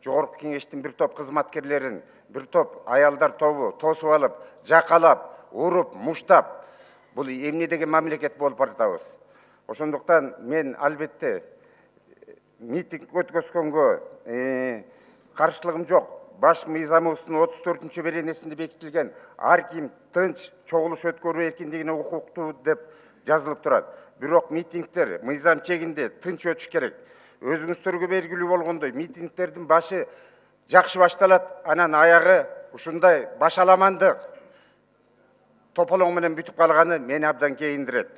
жогорку кеңештин бир топ кызматкерлерин, бир топ аялдар тобу тосуп алып, жакалап, уруп, муштап, бул эмне деген мамлекет болуп баратабыз. Ошондуктан мен албетте митинг өткөзгөнгө каршылыгым жок. Баш мыйзамыбыздын 34-чү беренесинде бекитилген ар ким тынч чогулуш өткөрүү эркиндигине укуктуу деп жазылып турат. Бирок митингдер мыйзам чегинде тынч өтүш керек. Өзүңүздөргө белгилүү болгондой, митингдердин башы жакшы башталат, анан аягы ушундай башаламандык тополоң менен бүтүп калганы мени абдан кейиндирет.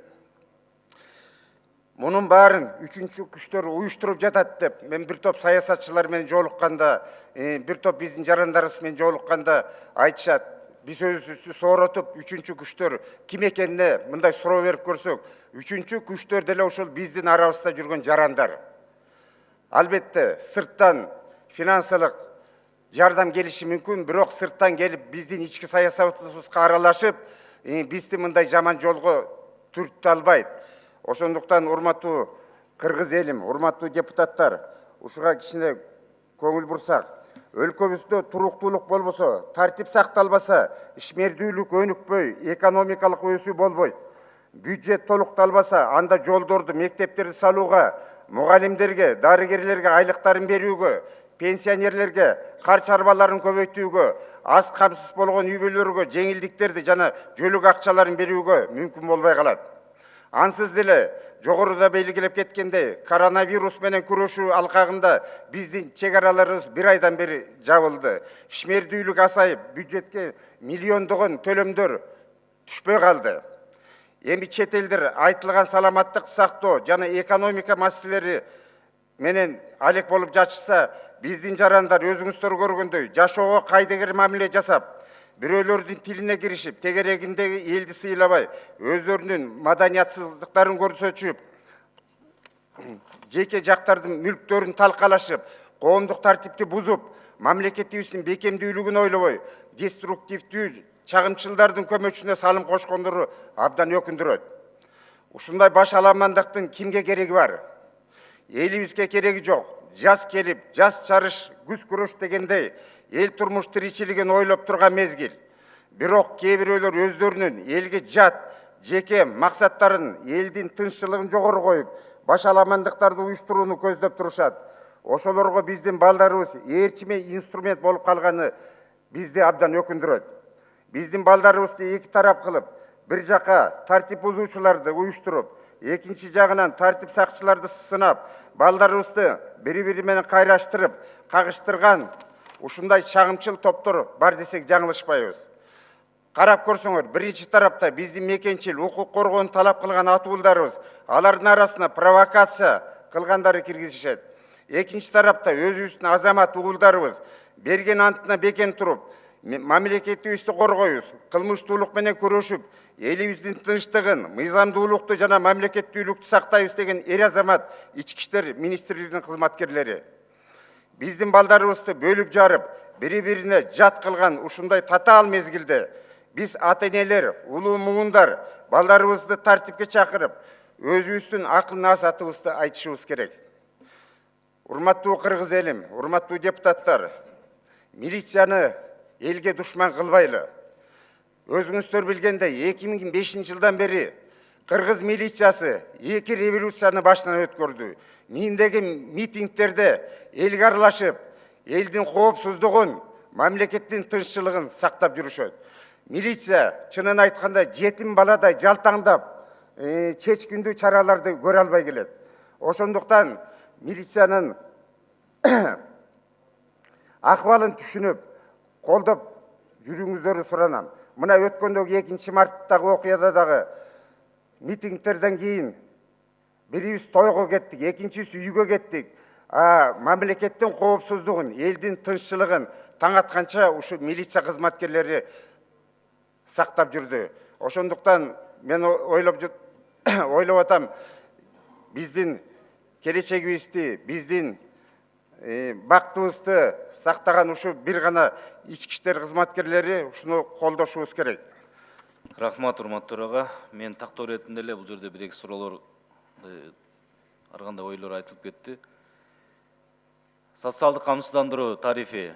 Мунун баарын үчүнчү күчтөр уюштуруп жатат деп мен бир топ саясатчылар менен жолукканда, бир топ биздин жарандарыбыз менен жолукканда айтышат. Биз өзүбүздү сооротуп, үчүнчү күчтөр ким экенине мындай суроо берип көрсөк, үчүнчү күчтөр деле ошол биздин арабызда жүргөн жарандар. Албетте, сырттан финансылык жардам келиши мүмкүн, бирок сырттан келип биздин ички саясатыбызга аралашып, бизди мындай жаман жолго түртө албайт. Ошондуктан урматтуу кыргыз элим, урматтуу депутаттар, ушуга кичине көңүл бурсак, өлкөбүздө туруктуулук болбосо, тартип сакталбаса, ишмердүүлүк өнүкпөй, экономикалык өсүү болбойт. Бюджет толукталбаса, анда жолдорду, мектептерди салууга, мугалимдерге, дарыгерлерге айлыктарын берүүгө, пенсионерлерге кар чарбаларын көбөйтүүгө, аз камсыз болгон үй бүлөлөргө жеңилдиктерди жана жөлүк акчаларын берүүгө мүмкүн болбой калат. Ансыз деле жогоруда белгилеп кеткендей, коронавирус менен күрөшүү алкагында биздин чек араларыбыз бир айдан бери жабылды. Ишмердүүлүк асайып, бюджетке миллиондогон төлөмдөр түшпөй калды. Эми чет элдер айтылган саламаттык сактоо жана экономика маселелери менен алек болуп жатышса, биздин жарандар өзүңүздөр көргөндөй жашоого кайдыгер мамиле жасап, бирөөлөрдүн тилине киришип, тегерегиндеги элди сыйлабай, өздөрүнүн маданиятсыздыктарын көрсөтүп, жеке жактардын мүлктөрүн талкалашып, коомдук тартипти бузуп, мамлекетибиздин бекемдүүлүгүн ойлобой, деструктивдүү чагымчылдардын көмөчүнө салым кошкондору абдан өкүндүрөт. Ушундай башаламандыктын кимге кереги бар? Элибизге кереги жок. Жаз келип, жаз чарыш, күз күрөш дегендей, эл турмуш тиричилигин ойлоп турган мезгил. Бирок кээ бирөөлөр өздөрүнүн элге жат, жеке максаттарын, элдин тынччылыгын жогору коюп, башаламандыктарды уюштурууну көздөп турушат. Ошолорго биздин балдарыбыз ээрчиме инструмент болуп калганы бизди абдан өкүндүрөт. Биздин балдарыбызды эки тарап кылып, бир жака тартип бузуучуларды уюштуруп, экинчи жагынан тартип сакчыларды сынап, балдарыбызды бири-бири менен кайраштырып, кагыштырган ушундай чагымчыл топтор бар десек жаңылышпайбыз. Карап көрсөңөр, биринчи тарапта биздин мекенчил, укук коргоону талап кылган атуулдарыбыз, алардын арасына провокация кылгандары киргизишет. Экинчи тарапта өзүбүздүн азамат уулдарыбыз берген антына бекем туруп, мамлекетибизди коргойбуз, кылмыштуулук менен күрөшүп, элибиздин тынчтыгын, мыйзамдуулукту жана мамлекеттүүлүктү сактайбыз деген эр азамат ички иштер министрлигинин кызматкерлери. Биздин балдарыбызды бөлүп жарып, бири-бирине жат кылган ушундай татаал мезгилде биз ата-энелер, улуу муундар балдарыбызды тартипке чакырып, өзүбүздүн акыл насаатыбызды айтышыбыз керек. Урматтуу кыргыз элим, урматтуу депутаттар, милицияны элге душман кылбайлы. Өзүңүздөр билгендей, 2005 жылдан бери кыргыз милициясы 2 революцияны башынан өткөрдү. Миңдеги митингтерде элге аралашып, элдин коопсуздугун, мамлекеттин тынччылыгын сактап жүрүшөт. Милиция чынын айтканда жетим баладай жалтаңдап, чечкиндүү чараларды көрө албай келет. Ошондуктан милициянын акыбалын түшүнүп, колдоп жүрүүңүздөрү суранам. Мына өткөндөгү 2 марттагы окуяда дагы митингтерден кийин бирибиз тойго кеттик, экинчиси үйгө кеттик. Мамлекеттин коопсуздугун, элдин тынччылыгын таң атканча ушу милиция кызматкерлери сактап жүрдү. Ошондуктан мен ойлоп атам, биздин келечегибизди, биздин бактыбызды сактаган ушу бир гана ички иштер кызматкерлери ушуну колдошубуз керек. Рахмат, урматтуу ага. Мен тактоо иретинде эле бул жерде бир-эки суроолор ар кандай ойлор айтылып кетти. Социалдык камсыздандыруу тарифи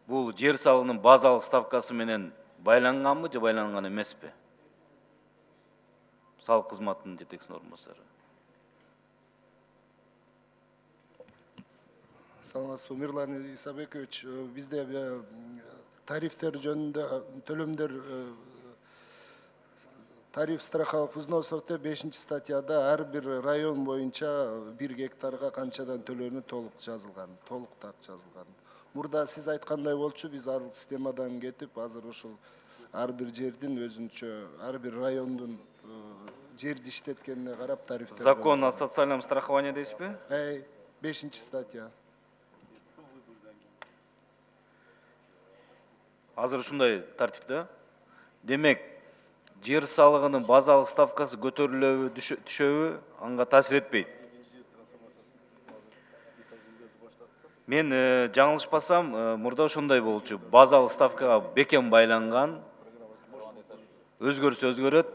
бул жер салыгынын базалык ставкасы менен байланганбы же байланган эмеспи? Салык кызматынын жетекчисинин орун басары. Саламатсызбы, Мирлан Исабекович. Бизде тарифтер жөнүндө төлөмдөр тариф страховых взносов 5 статьяда ар бир район боюнча 1 гектарга канчадан төлөнү толук жазылган, толук так жазылган. Мурда сиз айткандай болчу, биз ал системадан кетип, азыр ушул ар бир жердин өзүнчө, ар бир райондун жерди иштеткенине карап тарифтер. Закон о социальном страховании дейсизби? 5 статья. Азыр ушундай тартипте. Демек, жер салыгынын базалык ставкасы көтөрүлөбү, түшөбү, анга таасир этпейт. Мен жаңылышпасам, мурда ошондой болчу. Базалык ставкага бекем байланган. Өзгөрсө өзгөрөт,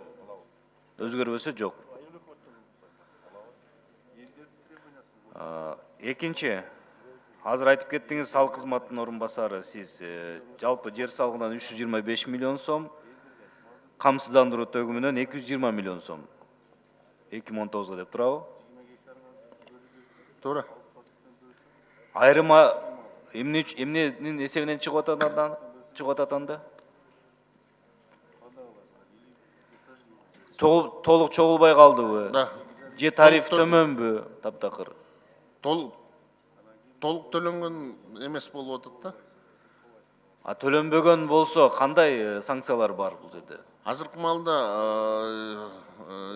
өзгөрбөсө жок. Экинчи, азыр айтып кеттиңиз, салык кызматынын орун басары, сиз жалпы жер салыгынан 325 миллион сом, камсыздандыруу төгүмүнөн 220 миллион сом. 2019 деп турабы? Туура. Айрыма эмненин эсебинен чыгып атат анда? Толук чогулбай калдыбы? Да. Же тариф төмөнбү? Таптакыр. Толук төлөнгөн эмес болуп атат да. Төлөнбөгөн болсо кандай санкциялар бар бул жерде? Азыркы маалда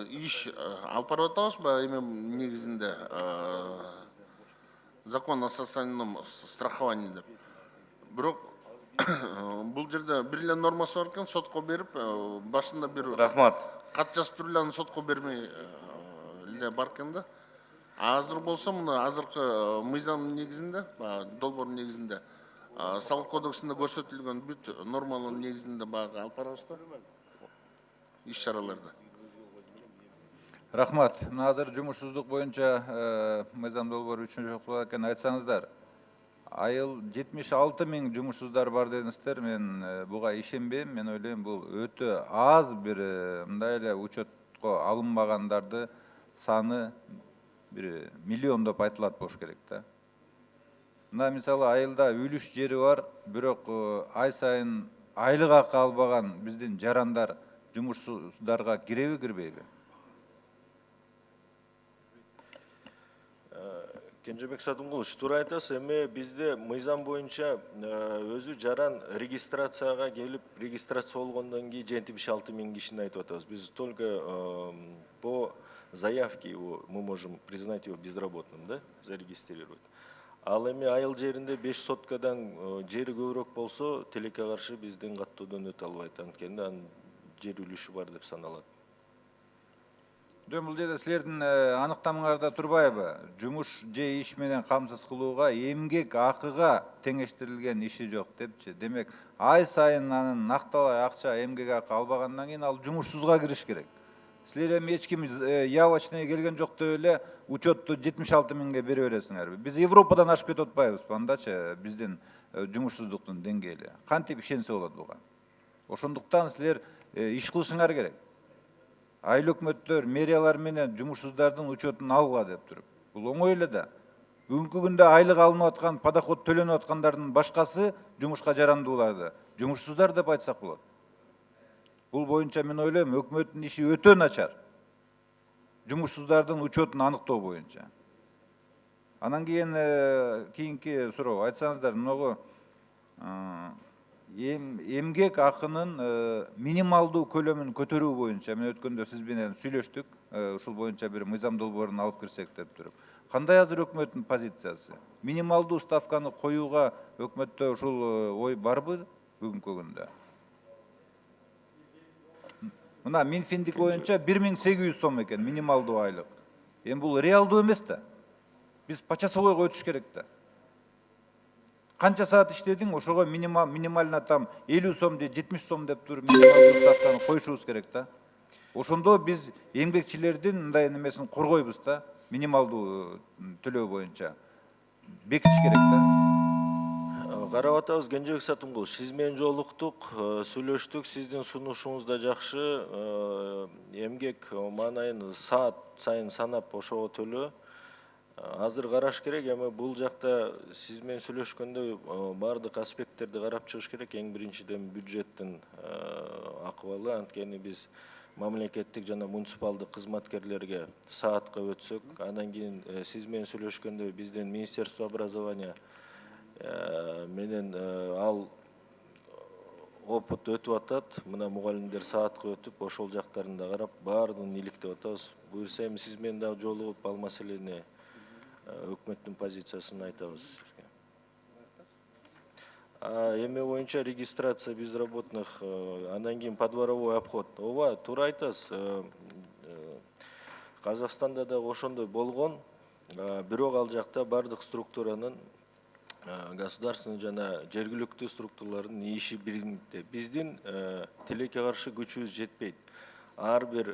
иш алып барып атабызбы эме негизинде закон о социальном страховании деп. Бирок бул жерде бир эле нормасы бар экен, сотко берип, башында бир Рахмат. кат жазып туруп эле сотко бермей эле бар экен да. Азыр болсо мына азыркы мыйзам негизинде, долбоор негизинде салык кодексинде көрсөтүлгөн бүт нормалардын негизинде багы алып барабыз да. Иш чараларды. Рахмат. Мына азыр жумушсуздук боюнча мыйзам долбоору 3-чү окууда экен айтсаңыздар. Айыл 76 миң жумушсуздар бар дедиңиздер. Мен буга ишенбейм. Мен ойлойм, бул өтө аз бир мындай эле учетко алынбагандарды саны бир миллиондоп айтылат болуш керек да. Мына мисалы айылда үлүш жери бар, бирок ай сайын айлык акы албаган биздин жарандар жумушсуздарга киреби, кирбейби? Кенжебек Садымгулович, туура айтасыз. Эми бизде мыйзам боюнча өзү жаран регистрацияга келип, регистрация болгондон кийин 76 миң кишини айтып атабыз. Биз только по заявке его мы можем признать его безработным, да, зарегистрировать. Ал эми айыл жеринде 5 соткадан жери көбүрөөк болсо, тилекке каршы биздин каттоодон өтө албайт. Анткени анын жер үлүшү бар деп саналат. Жөн, бул жерде силердин аныктамаңарда турбайбы? Жумуш же иш менен камсыз кылууга эмгек акыга теңештирилген иши жок депчи. Демек, ай сайын анын накталай акча эмгек акы албагандан кийин ал жумушсузга кириш керек. Силер эми эч ким явочный келген жок деп эле учетту 76 миңге бере бересиңерби? Биз Европадан ашып кетип атпайбызбы андачы биздин жумушсуздуктун деңгээли? Кантип ишенсе болот буга? Ошондуктан силер иш кылышыңар керек. Айыл өкмөттөр, мэриялар менен жумушсуздардын учетун алгыла деп туруп. Бул оңой эле да. Бүгүнкү күндө айлык алынып аткан, подоход төлөнүп аткандардын башкасы жумушка жарандууларды жумушсуздар деп айтсак болот. Бул боюнча мен ойлойм, өкмөттүн иши өтө начар. Жумушсуздардын учетун аныктоо боюнча. Анан кийинки суроо айтсаңыздар, мынагу эмгек акынын минималдуу көлөмүн көтөрүү боюнча мен өткөндө сиз менен сүйлөштүк, ушул боюнча бир мыйзам долбоорун алып кирсек деп туруп. Кандай азыр өкмөттүн позициясы? Минималдуу ставканы коюуга өкмөттө ушул ой барбы бүгүнкү күндө? Мына Минфиндик боюнча 1800 сом экен минималдуу айлык. Эми бул реалдуу эмес да. Биз почасовойго өтүш керек да. Канча саат иштедиң, ошого минимально там 50 сом же 70 сом деп туруп минималдуу ставканы коюшубуз керек да. Ошондо биз эмгекчилердин мындай немесин коргойбуз да, минималдуу төлөө боюнча. бекитиш керек да. Карап атабыз Кенжебек Сатымгулович, сиз менен жолуктук, сүйлөштүк, сиздин сунушуңуз да жакшы, эмгек маанайын саат сайын санап ошого төлөө. Азыр караш керек, эми бул жакта сиз менен сүйлөшкөндө баардык аспекттерди карап чыгыш керек. Эң биринчиден бюджеттин акыбалы, анткени биз мамлекеттик жана муниципалдык кызматкерлерге саатка өтсөк, андан кийин сиз менен сүйлөшкөндө биздин Министерство образования менен ал опыт өтүп атат. Мына мугалимдер саатка өтүп, ошол жактарын да карап, баардыгын иликтеп атабыз. Буюрса эми сиз менен дагы жолугуп ал маселени өкмөттүн позициясын айтабыз. Эме боюнча регистрация безработных, андан кийин подворовой обход. Ооба, туура айтасыз. Казакстанда да ошондой болгон, бирок ал жакта бардык структуранын государственный жана жергиликтүү структуралардын иши биринде. Биздин тилекке каршы күчүбүз жетпейт. Ар бир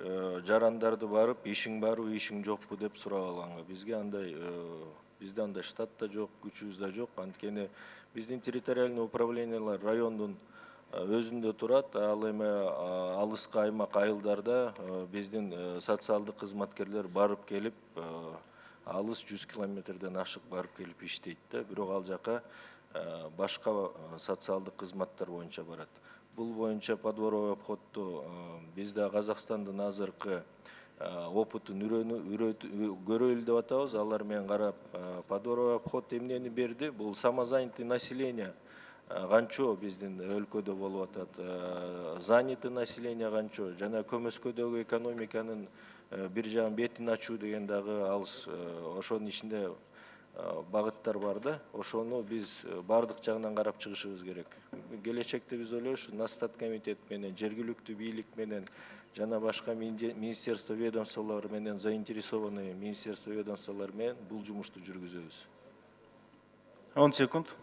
жарандарды барып, ишиң барбы, ишиң жокпу деп сурап алганга. Бизде андай штат да жок, күчүбүз да жок. Анткени биздин территориальный управлениялар райондун өзүндө турат. Ал эми алыска аймак айылдарда биздин социалдык кызматкерлер барып келип, алыс 100 километрден ашык барып келип иштейт да. Бирок ал жака башка социалдык кызматтар боюнча барат. Бул боюнча подворовой обходду бизде Казакстандын азыркы опытын көрөлү деп атабыз. Алар менен карап, подворовой обход эмнени берди? Бул самозанятый население канчо биздин өлкөдө болуп атат, занятый население канчо, жана көмөскөдөгү экономиканын бир жагын бетин ачуу деген дагы алыс, ошонун ичинде багыттар бар да. Ошону биз бардык жагынан карап чыгышыбыз керек. Келечекте биз ойлойбуз, Настат комитет менен, жергиликтүү бийлик менен жана башка министерство ведомстволор менен, заинтересованный министерство ведомстволор менен бул жумушту жүргүзөбүз. 10 секунд.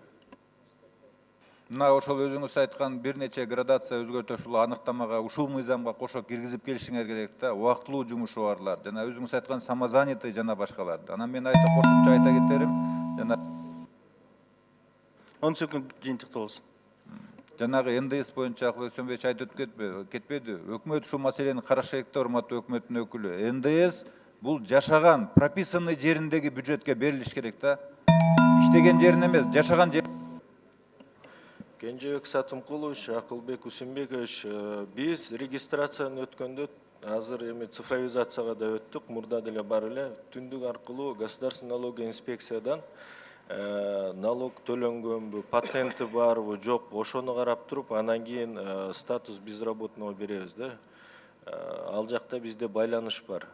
Мына ошол өзүңүз айткан бир нече градация өзгөртүү ушул аныктамага, ушул мыйзамга кошо киргизип келишиңер керек да. Убактылуу жумушу барлар, жана өзүңүз айткан самозанятый жана башкаларды. Анан мен кошумча айта кетерим, жана 10 секунд жыйынтыктуу болсун. жанагы НДС боюнча Акылбек Сөнбеевич айтып кетпеди. Өкмөт ушул маселени караш керек да, урматтуу өкмөттүн өкүлү. НДС бул жашаган, прописанный жериндеги бюджетке берилиш керек да. Иштеген жерин эмес, жашаган жер. Кенжебек Сатымкулович, Акылбек Усенбекович, биз регистрацияны өткөндө азыр эми цифровизацияга да өттүк, мурда деле бар эле, түндүк аркылуу государственный налоговый инспекциядан налог төлөнгөнбү, патенти барбы, жокпу, ошону карап туруп, анан кийин статус безработного беребиз да. Ал жакта бизде байланыш бар.